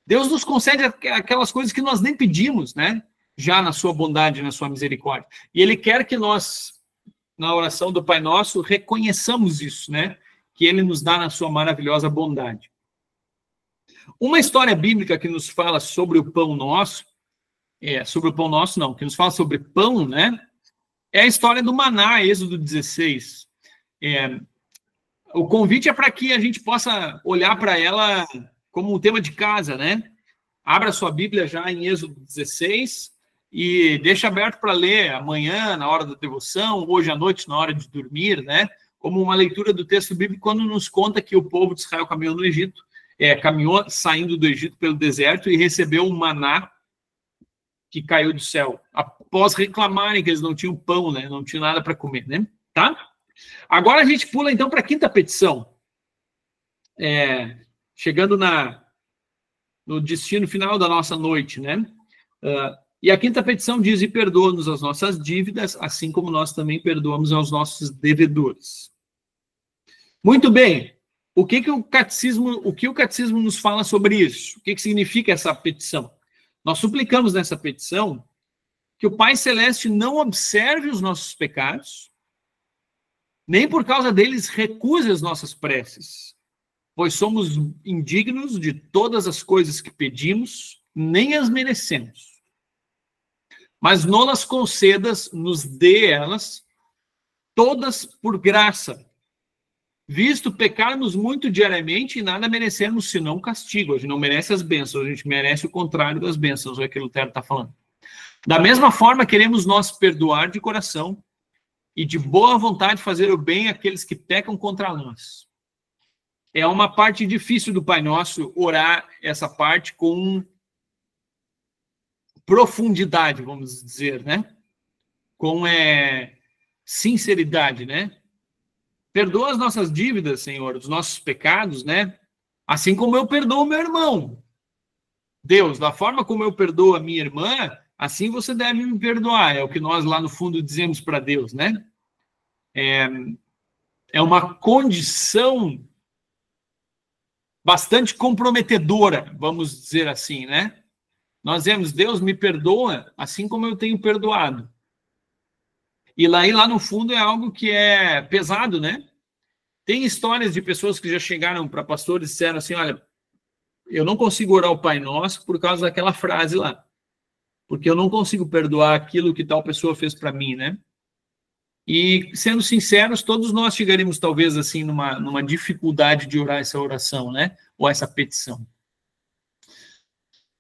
Deus nos concede aquelas coisas que nós nem pedimos, né? Já na sua bondade, na sua misericórdia. E ele quer que nós, na oração do Pai Nosso, reconheçamos isso, né? Que ele nos dá na sua maravilhosa bondade. Uma história bíblica que nos fala sobre o pão nosso, sobre o pão nosso não, que nos fala sobre pão, né? É a história do maná, Êxodo 16. O convite é para que a gente possa olhar para ela como um tema de casa, né? Abra sua Bíblia já em Êxodo 16 e deixa aberto para ler amanhã, na hora da devoção, hoje à noite, na hora de dormir, né? Como uma leitura do texto bíblico, quando nos conta que o povo de Israel caminhou no Egito, caminhou saindo do Egito pelo deserto e recebeu um maná que caiu do céu, após reclamarem que eles não tinham pão, né? Não tinham nada para comer, né? Tá? Agora a gente pula, então, para a quinta petição. Chegando no destino final da nossa noite, né? E a quinta petição diz: e perdoa-nos as nossas dívidas, assim como nós também perdoamos aos nossos devedores. Muito bem. O que o catecismo nos fala sobre isso? O que significa essa petição? Nós suplicamos nessa petição que o Pai Celeste não observe os nossos pecados, nem por causa deles recuse as nossas preces, pois somos indignos de todas as coisas que pedimos, nem as merecemos. Mas não-las concedas, nos dê elas, todas por graça, visto pecarmos muito diariamente e nada merecemos senão castigo. A gente não merece as bênçãos, a gente merece o contrário das bênçãos, é o que Lutero está falando. Da mesma forma, queremos nós perdoar de coração e de boa vontade fazer o bem àqueles que pecam contra nós. É uma parte difícil do Pai Nosso orar essa parte com profundidade, vamos dizer, né? Com sinceridade, né? Perdoa as nossas dívidas, Senhor, os nossos pecados, né? Assim como eu perdoo meu irmão. Deus, da forma como eu perdoo a minha irmã, assim você deve me perdoar. É o que nós lá no fundo dizemos para Deus, né? É uma condição bastante comprometedora, vamos dizer assim, né? Nós dizemos: Deus, me perdoa, assim como eu tenho perdoado. E lá no fundo é algo que é pesado, né? Tem histórias de pessoas que já chegaram para pastores e disseram assim: olha, eu não consigo orar o Pai Nosso por causa daquela frase lá, porque eu não consigo perdoar aquilo que tal pessoa fez para mim, né? E, sendo sinceros, todos nós chegaremos talvez assim numa dificuldade de orar essa oração, né? Ou essa petição.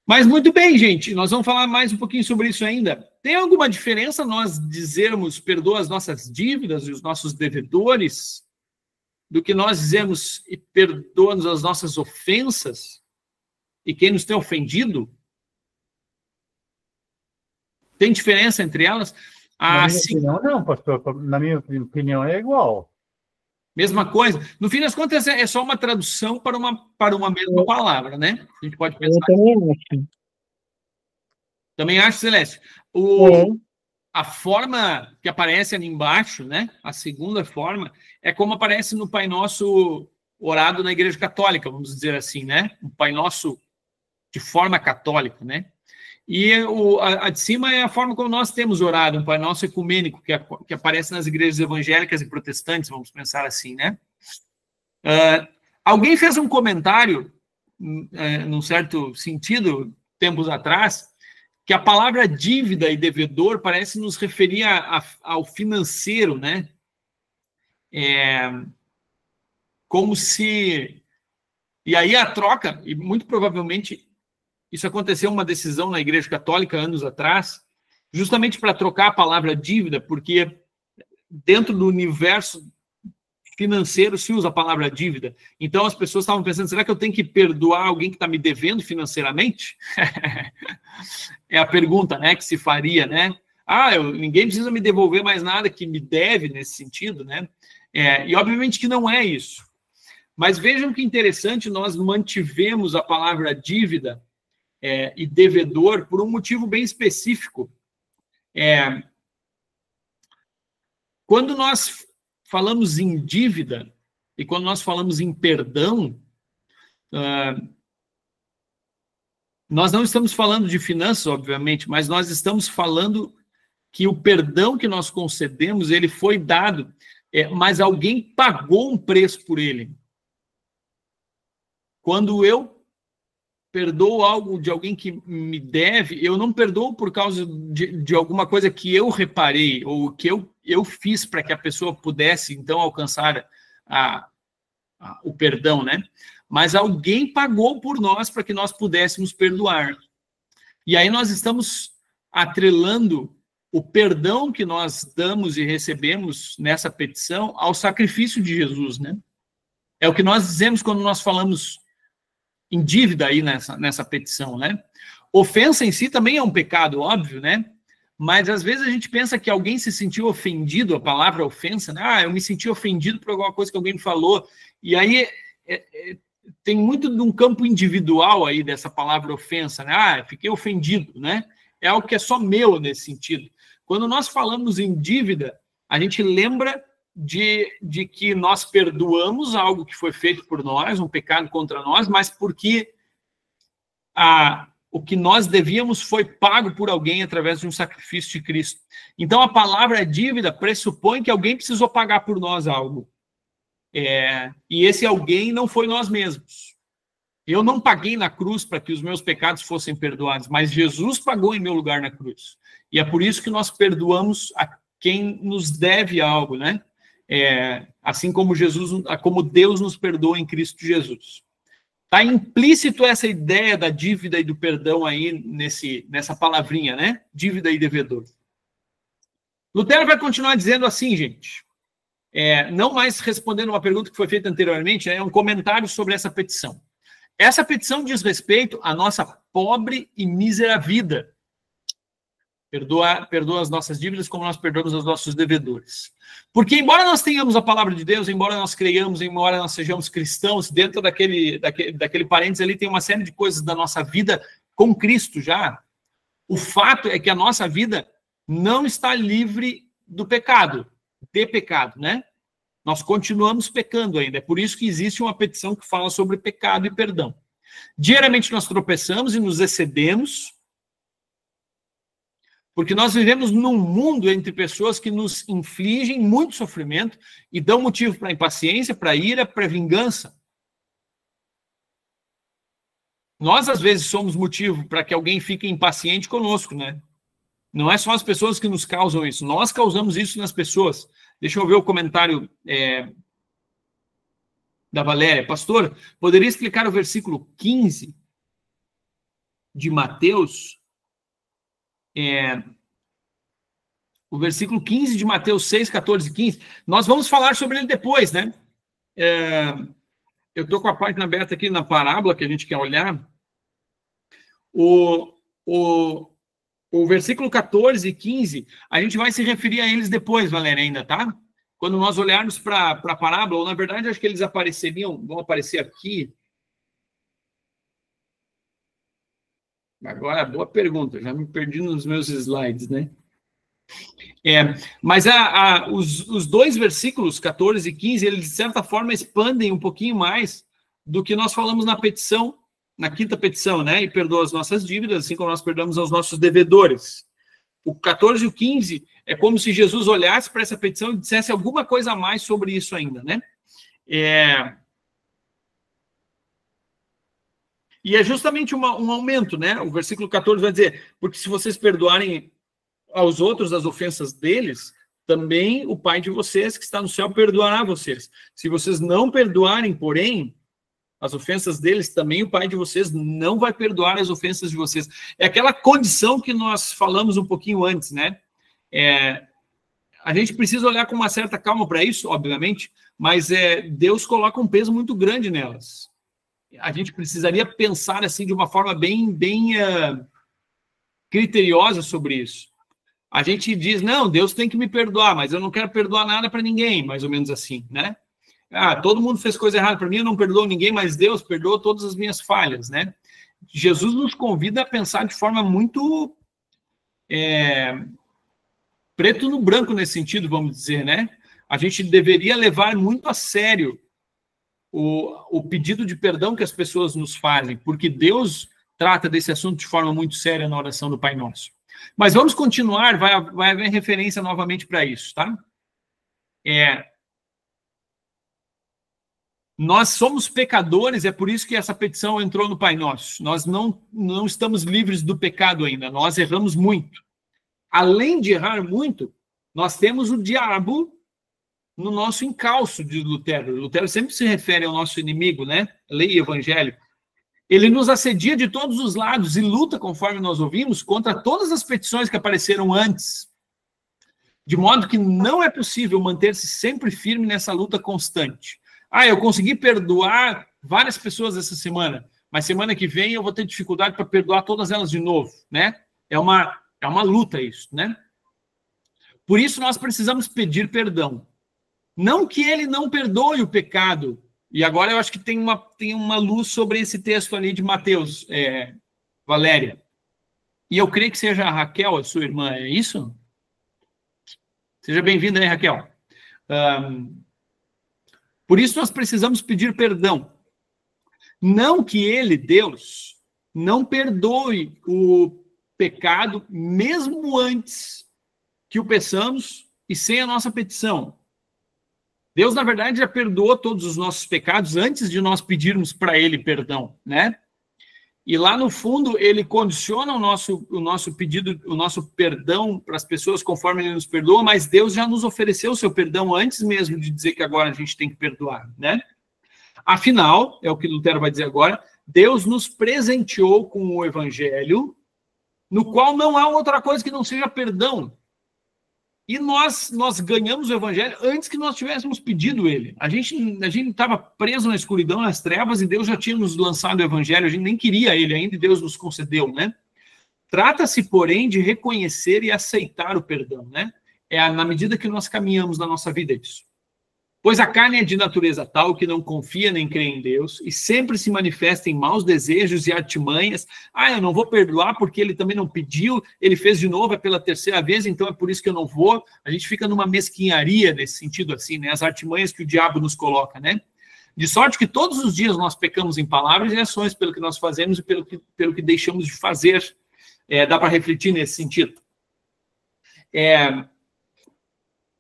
Mas muito bem, gente, nós vamos falar mais um pouquinho sobre isso ainda. Tem alguma diferença nós dizermos perdoa as nossas dívidas e os nossos devedores do que nós dizemos e perdoa-nos as nossas ofensas e quem nos tem ofendido? Tem diferença entre elas? Na minha opinião, não, pastor. Na minha opinião, é igual. Mesma coisa. No fim das contas, é só uma tradução para uma mesma palavra, né? A gente pode pensar. Eu também acho. Também acho, Celeste. A forma que aparece ali embaixo, né? A segunda forma, é como aparece no Pai Nosso orado na Igreja Católica, vamos dizer assim, né? O Pai Nosso de forma católica, né? E a de cima é a forma como nós temos orado, um Pai Nosso ecumênico, que aparece nas igrejas evangélicas e protestantes, vamos pensar assim, né? Alguém fez um comentário num certo sentido, tempos atrás, que a palavra dívida e devedor parece nos referir ao financeiro, né? Como se... E aí a troca, e muito provavelmente isso aconteceu uma decisão na Igreja Católica anos atrás, justamente para trocar a palavra dívida, porque dentro do universo financeiro se usa a palavra dívida. Então as pessoas estavam pensando, será que eu tenho que perdoar alguém que está me devendo financeiramente? É a pergunta, né, que se faria, né? Ninguém precisa me devolver mais nada que me deve nesse sentido, né? E obviamente que não é isso. Mas vejam que interessante, nós mantivemos a palavra dívida e devedor por um motivo bem específico. Quando nós falamos em dívida e quando nós falamos em perdão, nós não estamos falando de finanças, obviamente, mas nós estamos falando que o perdão que nós concedemos, ele foi dado, mas alguém pagou um preço por ele. Quando eu perdoo algo de alguém que me deve, eu não perdoo por causa de alguma coisa que eu reparei ou que eu fiz para que a pessoa pudesse, então, alcançar o perdão, né? Mas alguém pagou por nós para que nós pudéssemos perdoar. E aí nós estamos atrelando o perdão que nós damos e recebemos nessa petição ao sacrifício de Jesus, né? É o que nós dizemos quando nós falamos em dívida aí nessa petição, né? Ofensa em si também é um pecado, óbvio, né? Mas às vezes a gente pensa que alguém se sentiu ofendido, a palavra ofensa, né? Eu me senti ofendido por alguma coisa que alguém me falou. E aí tem muito de um campo individual aí dessa palavra ofensa, né? Fiquei ofendido, né? É algo que é só meu nesse sentido. Quando nós falamos em dívida, a gente lembra de que nós perdoamos algo que foi feito por nós, um pecado contra nós, mas porque o que nós devíamos foi pago por alguém através de um sacrifício de Cristo. Então, a palavra dívida pressupõe que alguém precisou pagar por nós algo. E esse alguém não foi nós mesmos. Eu não paguei na cruz para que os meus pecados fossem perdoados, mas Jesus pagou em meu lugar na cruz. E é por isso que nós perdoamos a quem nos deve algo, né? Assim como como Deus nos perdoa em Cristo Jesus. Está implícito essa ideia da dívida e do perdão aí nessa palavrinha, né? Dívida e devedor. Lutero vai continuar dizendo assim, gente. Não mais respondendo uma pergunta que foi feita anteriormente, é um comentário sobre essa petição. Essa petição diz respeito à nossa pobre e mísera vida. Perdoa as nossas dívidas como nós perdoamos os nossos devedores. Porque, embora nós tenhamos a palavra de Deus, embora nós creiamos, embora nós sejamos cristãos, dentro daquele parênteses ali tem uma série de coisas da nossa vida com Cristo já. O fato é que a nossa vida não está livre do pecado, de pecado, né? Nós continuamos pecando ainda. É por isso que existe uma petição que fala sobre pecado e perdão. Diariamente nós tropeçamos e nos excedemos, porque nós vivemos num mundo entre pessoas que nos infligem muito sofrimento e dão motivo para impaciência, para ira, para vingança. Nós, às vezes, somos motivo para que alguém fique impaciente conosco, né? Não é só as pessoas que nos causam isso, nós causamos isso nas pessoas. Deixa eu ver o comentário da Valéria. Pastor, poderia explicar o versículo 15 de Mateus? O versículo 15 de Mateus 6, 14 e 15. Nós vamos falar sobre ele depois, né? Eu estou com a página aberta aqui na parábola que a gente quer olhar. O versículo 14 e 15, a gente vai se referir a eles depois, Valéria, ainda, tá? Quando nós olharmos para a parábola, ou na verdade, acho que eles vão aparecer aqui. Agora, boa pergunta, já me perdi nos meus slides, né? Mas os dois versículos, 14 e 15, eles, de certa forma, expandem um pouquinho mais do que nós falamos na petição, na quinta petição, né? E perdoa as nossas dívidas, assim como nós perdoamos aos nossos devedores. O 14 e o 15 é como se Jesus olhasse para essa petição e dissesse alguma coisa a mais sobre isso ainda, né? E é justamente um aumento, né? O versículo 14 vai dizer, porque se vocês perdoarem aos outros as ofensas deles, também o Pai de vocês que está no céu perdoará vocês. Se vocês não perdoarem, porém, as ofensas deles, também o Pai de vocês não vai perdoar as ofensas de vocês. É aquela condição que nós falamos um pouquinho antes, né? A gente precisa olhar com uma certa calma para isso, obviamente, mas Deus coloca um peso muito grande nelas. A gente precisaria pensar assim de uma forma bem criteriosa sobre isso. A gente diz, não, Deus tem que me perdoar, mas eu não quero perdoar nada para ninguém, mais ou menos assim, né? Todo mundo fez coisa errada para mim, eu não perdoo ninguém, mas Deus perdoou todas as minhas falhas, né? Jesus nos convida a pensar de forma muito preto no branco nesse sentido, vamos dizer, né? A gente deveria levar muito a sério o pedido de perdão que as pessoas nos fazem, porque Deus trata desse assunto de forma muito séria na oração do Pai Nosso. Mas vamos continuar, vai haver referência novamente para isso, tá? Nós somos pecadores, é por isso que essa petição entrou no Pai Nosso. Nós não estamos livres do pecado ainda, nós erramos muito. Além de errar muito, nós temos o diabo no nosso encalço, de Lutero. Lutero sempre se refere ao nosso inimigo, né? Lei e Evangelho. Ele nos assedia de todos os lados e luta, conforme nós ouvimos, contra todas as petições que apareceram antes. De modo que não é possível manter-se sempre firme nessa luta constante. Eu consegui perdoar várias pessoas essa semana, mas semana que vem eu vou ter dificuldade para perdoar todas elas de novo, né? É uma luta isso, né? Por isso nós precisamos pedir perdão. Não que ele não perdoe o pecado. E agora eu acho que tem uma luz sobre esse texto ali de Mateus, Valéria. E eu creio que seja a Raquel, a sua irmã, é isso? Seja bem-vinda aí, Raquel. Por isso nós precisamos pedir perdão. Não que ele, Deus, não perdoe o pecado, mesmo antes que o peçamos e sem a nossa petição. Deus, na verdade, já perdoou todos os nossos pecados antes de nós pedirmos para ele perdão, né? E lá no fundo, ele condiciona o nosso pedido, o nosso perdão para as pessoas conforme ele nos perdoa, mas Deus já nos ofereceu o seu perdão antes mesmo de dizer que agora a gente tem que perdoar, né? Afinal, é o que Lutero vai dizer agora, Deus nos presenteou com o Evangelho, no qual não há outra coisa que não seja perdão. E nós ganhamos o Evangelho antes que nós tivéssemos pedido ele. A gente estava preso na escuridão, nas trevas, e Deus já tinha nos lançado o Evangelho, a gente nem queria ele ainda, e Deus nos concedeu, né? Trata-se, porém, de reconhecer e aceitar o perdão, né? Na medida que nós caminhamos na nossa vida isso. Pois a carne é de natureza tal que não confia nem crê em Deus e sempre se manifesta em maus desejos e artimanhas. Eu não vou perdoar porque ele também não pediu, ele fez de novo, é pela terceira vez, então é por isso que eu não vou. A gente fica numa mesquinharia nesse sentido assim, né? As artimanhas que o diabo nos coloca, né? De sorte que todos os dias nós pecamos em palavras e ações pelo que nós fazemos e pelo que deixamos de fazer. Dá para refletir nesse sentido.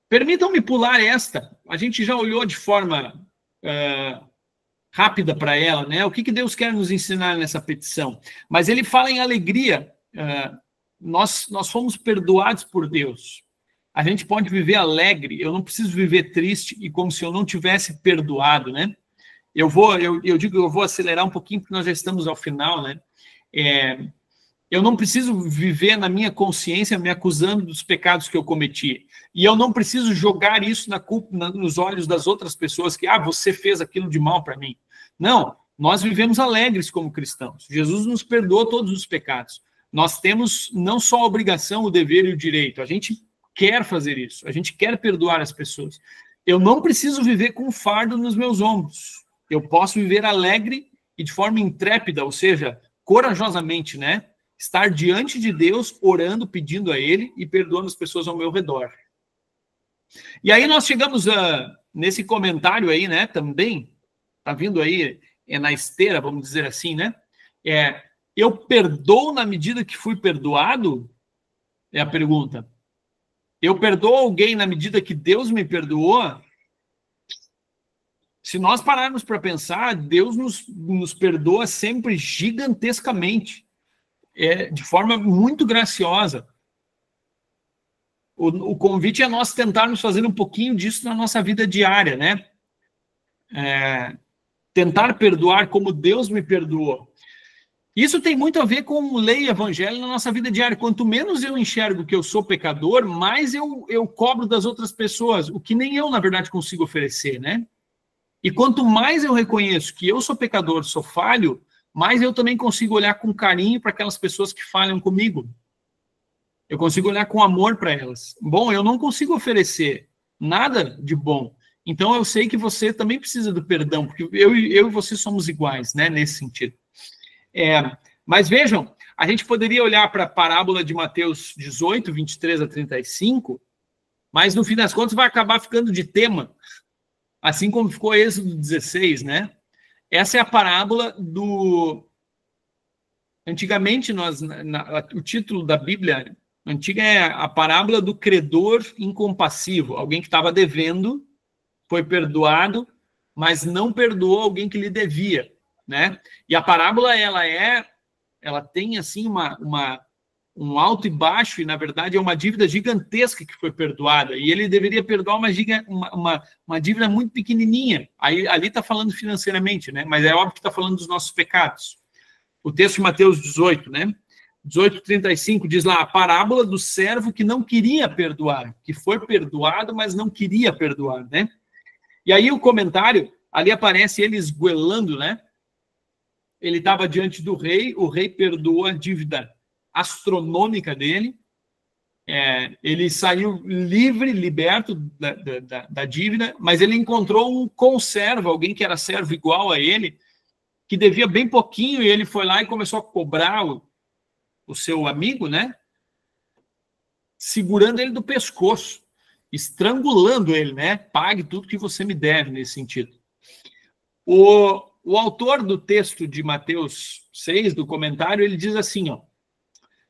Permitam-me pular esta. A gente já olhou de forma rápida para ela, né? O que Deus quer nos ensinar nessa petição? Mas ele fala em alegria. Nós fomos perdoados por Deus. A gente pode viver alegre. Eu não preciso viver triste e como se eu não tivesse perdoado, né? Eu digo que eu vou acelerar um pouquinho porque nós já estamos ao final, né? Eu não preciso viver na minha consciência me acusando dos pecados que eu cometi. E eu não preciso jogar isso nos olhos das outras pessoas que, você fez aquilo de mal para mim. Não, nós vivemos alegres como cristãos. Jesus nos perdoou todos os pecados. Nós temos não só a obrigação, o dever e o direito. A gente quer fazer isso. A gente quer perdoar as pessoas. Eu não preciso viver com fardo nos meus ombros. Eu posso viver alegre e de forma intrépida, ou seja, corajosamente, né? Estar diante de Deus, orando, pedindo a Ele e perdoando as pessoas ao meu redor. E aí nós chegamos nesse comentário aí, né, também, tá vindo aí, na esteira, vamos dizer assim, né? Eu perdoo na medida que fui perdoado? É a pergunta. Eu perdoo alguém na medida que Deus me perdoou? Se nós pararmos para pensar, Deus nos perdoa sempre gigantescamente, de forma muito graciosa. O convite é nós tentarmos fazer um pouquinho disso na nossa vida diária, né? Tentar perdoar como Deus me perdoou. Isso tem muito a ver com lei e evangelho na nossa vida diária. Quanto menos eu enxergo que eu sou pecador, mais eu cobro das outras pessoas, o que nem eu, na verdade, consigo oferecer, né? E quanto mais eu reconheço que eu sou pecador, sou falho, mais eu também consigo olhar com carinho para aquelas pessoas que falham comigo. Eu consigo olhar com amor para elas. Bom, eu não consigo oferecer nada de bom. Então eu sei que você também precisa do perdão, porque eu e você somos iguais, né, nesse sentido. Mas vejam, a gente poderia olhar para a parábola de Mateus 18, 23 a 35, mas no fim das contas vai acabar ficando de tema, assim como ficou Êxodo 16, né? Essa é a parábola do... Antigamente, o título da Bíblia antiga é a parábola do credor incompassivo, alguém que estava devendo, foi perdoado, mas não perdoou alguém que lhe devia, né? E a parábola, ela tem, assim, um alto e baixo, e, na verdade, é uma dívida gigantesca que foi perdoada, e ele deveria perdoar uma dívida muito pequenininha. Ali está falando financeiramente, né? Mas é óbvio que está falando dos nossos pecados. O texto de Mateus 18, né? 18:35 diz lá, a parábola do servo que não queria perdoar, que foi perdoado, mas não queria perdoar, né? E aí o comentário, ali aparece ele esguelando, né? Ele estava diante do rei, o rei perdoou a dívida astronômica dele, ele saiu livre, liberto da dívida, mas ele encontrou um conservo, alguém que era servo igual a ele, que devia bem pouquinho, e ele foi lá e começou a cobrar o seu amigo, né? Segurando ele do pescoço, estrangulando ele, né? Pague tudo que você me deve, nesse sentido. O autor do texto de Mateus 6, do comentário, ele diz assim, ó,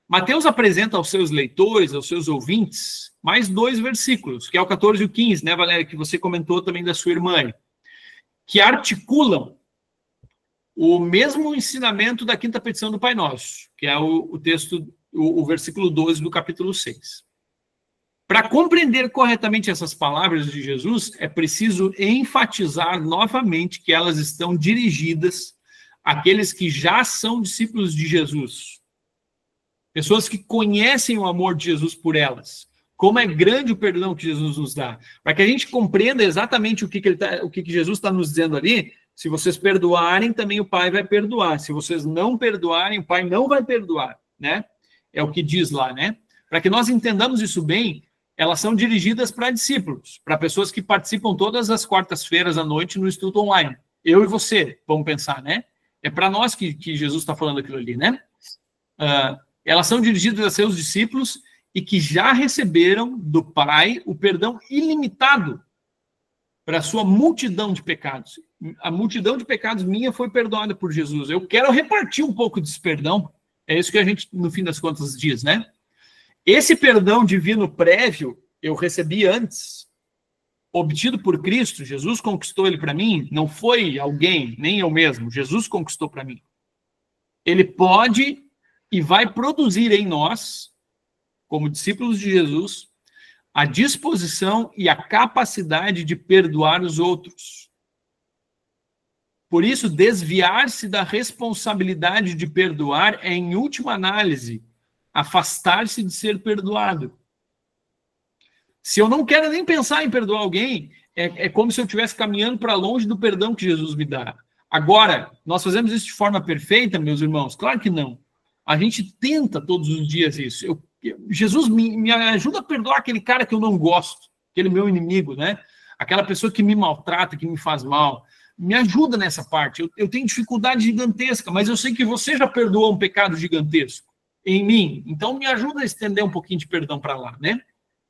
Mateus apresenta aos seus leitores, aos seus ouvintes, mais 2 versículos, que é o 14 e o 15, né, Valéria, que você comentou também da sua irmã, que articulam o mesmo ensinamento da quinta petição do Pai Nosso, que é o texto, o versículo 12 do capítulo 6. Para compreender corretamente essas palavras de Jesus, é preciso enfatizar novamente que elas estão dirigidas àqueles que já são discípulos de Jesus. Pessoas que conhecem o amor de Jesus por elas. Como é grande o perdão que Jesus nos dá. Para que a gente compreenda exatamente o que Jesus está nos dizendo ali, se vocês perdoarem, também o Pai vai perdoar. Se vocês não perdoarem, o Pai não vai perdoar, né? É o que diz lá, né? Para que nós entendamos isso bem, elas são dirigidas para discípulos, para pessoas que participam todas as quartas-feiras à noite no estudo online. Eu e você, vamos pensar, né? É para nós que Jesus está falando aquilo ali, né? Elas são dirigidas a seus discípulos e que já receberam do Pai o perdão ilimitado para a sua multidão de pecados. A multidão de pecados minha foi perdoada por Jesus. Eu quero repartir um pouco desse perdão. É isso que a gente, no fim das contas, diz, né? Esse perdão divino prévio eu recebi antes, obtido por Cristo. Jesus conquistou ele para mim. Não foi alguém, nem eu mesmo. Jesus conquistou para mim. Ele pode e vai produzir em nós, como discípulos de Jesus, a disposição e a capacidade de perdoar os outros. Por isso, desviar-se da responsabilidade de perdoar é, em última análise, afastar-se de ser perdoado. Se eu não quero nem pensar em perdoar alguém, é como se eu estivesse caminhando para longe do perdão que Jesus me dá. Agora, nós fazemos isso de forma perfeita, meus irmãos? Claro que não. A gente tenta todos os dias isso. Jesus me ajuda a perdoar aquele cara que eu não gosto, aquele meu inimigo, né? Aquela pessoa que me maltrata, que me faz mal. Me ajuda nessa parte. Eu tenho dificuldade gigantesca, mas eu sei que você já perdoou um pecado gigantesco em mim. Então, me ajuda a estender um pouquinho de perdão para lá, né?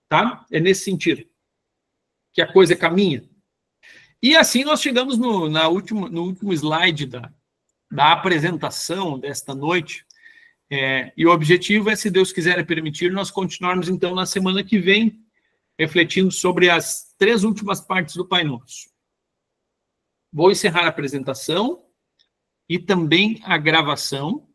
Tá? É nesse sentido que a coisa caminha. E assim nós chegamos no último slide da apresentação desta noite. E o objetivo é, se Deus quiser e permitir, nós continuarmos, então, na semana que vem, refletindo sobre as 3 últimas partes do Pai Nosso. Vou encerrar a apresentação e também a gravação.